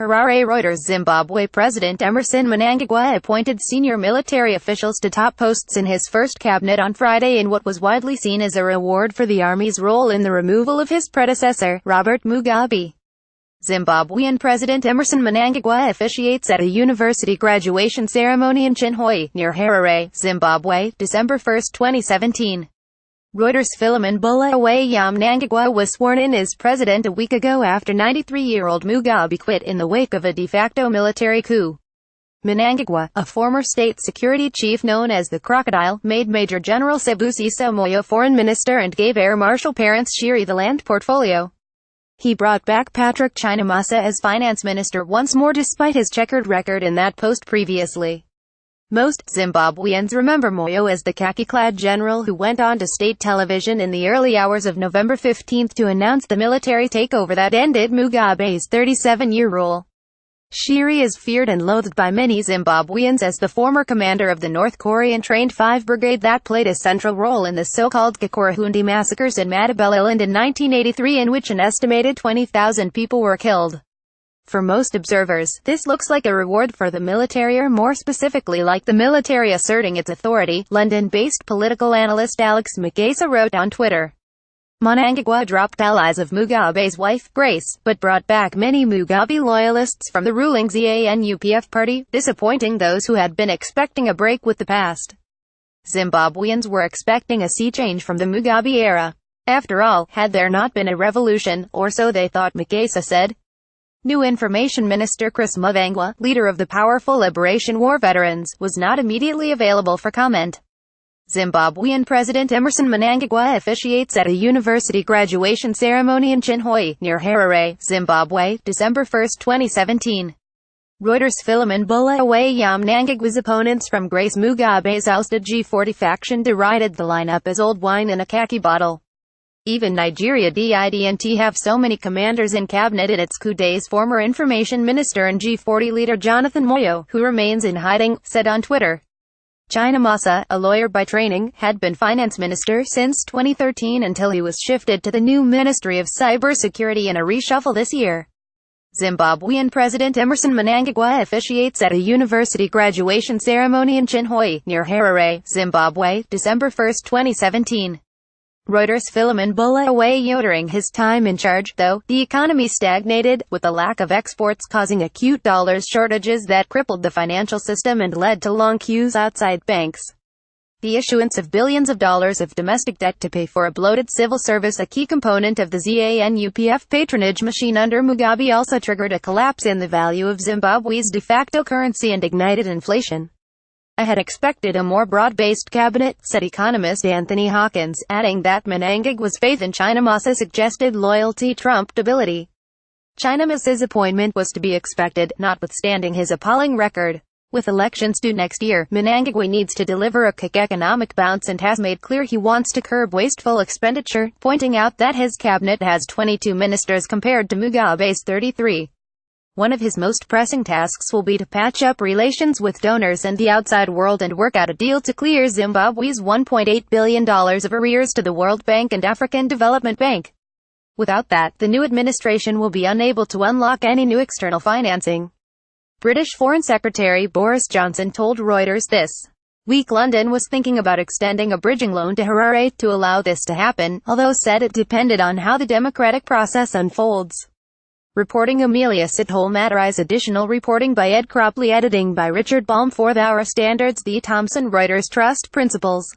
Harare Reuters. Zimbabwe President Emmerson Mnangagwa appointed senior military officials to top posts in his first cabinet on Friday in what was widely seen as a reward for the army's role in the removal of his predecessor, Robert Mugabe. Zimbabwean President Emmerson Mnangagwa officiates at a university graduation ceremony in Chinhoyi, near Harare, Zimbabwe, December 1, 2017. REUTERSPhilimon BulawayoMnangagwa was sworn in as president a week ago after 93-year-old Mugabe quit in the wake of a de facto military coup. Mnangagwa, a former state security chief known as the Crocodile, made Major General Sibusiso Moyo foreign minister and gave Air Marshal Terence Shiri the land portfolio. He brought back Patrick Chinhoyi as finance minister once more despite his checkered record in that post previously. Most Zimbabweans remember Moyo as the khaki-clad general who went on to state television in the early hours of November 15 to announce the military takeover that ended Mugabe's 37-year rule. Shiri is feared and loathed by many Zimbabweans as the former commander of the North Korean-trained 5th Brigade that played a central role in the so-called Gakurahundi massacres in Matabeleland in 1983, in which an estimated 20,000 people were killed. For most observers, this looks like a reward for the military, or more specifically like the military asserting its authority, London-based political analyst Alex Magasa wrote on Twitter. Mnangagwa dropped allies of Mugabe's wife, Grace, but brought back many Mugabe loyalists from the ruling ZANU-PF party, disappointing those who had been expecting a break with the past. Zimbabweans were expecting a sea change from the Mugabe era. After all, had there not been a revolution, or so they thought, Magasa said. New Information Minister Chris Mavangwa, leader of the powerful Liberation War Veterans, was not immediately available for comment. Zimbabwean President Emmerson Mnangagwa officiates at a university graduation ceremony in Chinhoyi, near Harare, Zimbabwe, December 1, 2017. REUTERSPhilimon BulawayoMnangagwa's opponents from Grace Mugabe's ousted G40 faction derided the lineup as old wine in a khaki bottle. Even Nigeria didn't have so many commanders in cabinet in its coup days, former information minister and G40 leader Jonathan Moyo, who remains in hiding, said on Twitter. Chinhoyi, a lawyer by training, had been finance minister since 2013 until he was shifted to the new Ministry of Cybersecurity in a reshuffle this year. Zimbabwean President Emmerson Mnangagwa officiates at a university graduation ceremony in Chinhoyi, near Harare, Zimbabwe, December 1, 2017. REUTERSPhilimon Bulawayo. During his time in charge, though, the economy stagnated, with a lack of exports causing acute dollars shortages that crippled the financial system and led to long queues outside banks. The issuance of billions of dollars of domestic debt to pay for a bloated civil service, a key component of the ZANU-PF patronage machine under Mugabe, also triggered a collapse in the value of Zimbabwe's de facto currency and ignited inflation. I had expected a more broad-based cabinet, said economist Anthony Hawkins, adding that Mnangagwa's faith in Chinhoyi suggested loyalty trumped ability. Chinhoyi's appointment was to be expected, notwithstanding his appalling record. With elections due next year, Mnangagwa needs to deliver a quick economic bounce and has made clear he wants to curb wasteful expenditure, pointing out that his cabinet has 22 ministers compared to Mugabe's 33. One of his most pressing tasks will be to patch up relations with donors and the outside world and work out a deal to clear Zimbabwe's $1.8 billion of arrears to the World Bank and African Development Bank. Without that, the new administration will be unable to unlock any new external financing. British Foreign Secretary Boris Johnson told Reuters this week London was thinking about extending a bridging loan to Harare to allow this to happen, although said it depended on how the democratic process unfolds. Reporting Amelia Sithole Matarais. Additional reporting by Ed Cropley. Editing by Richard Baum. 4th Hour Standards. The Thomson Reuters Trust Principles.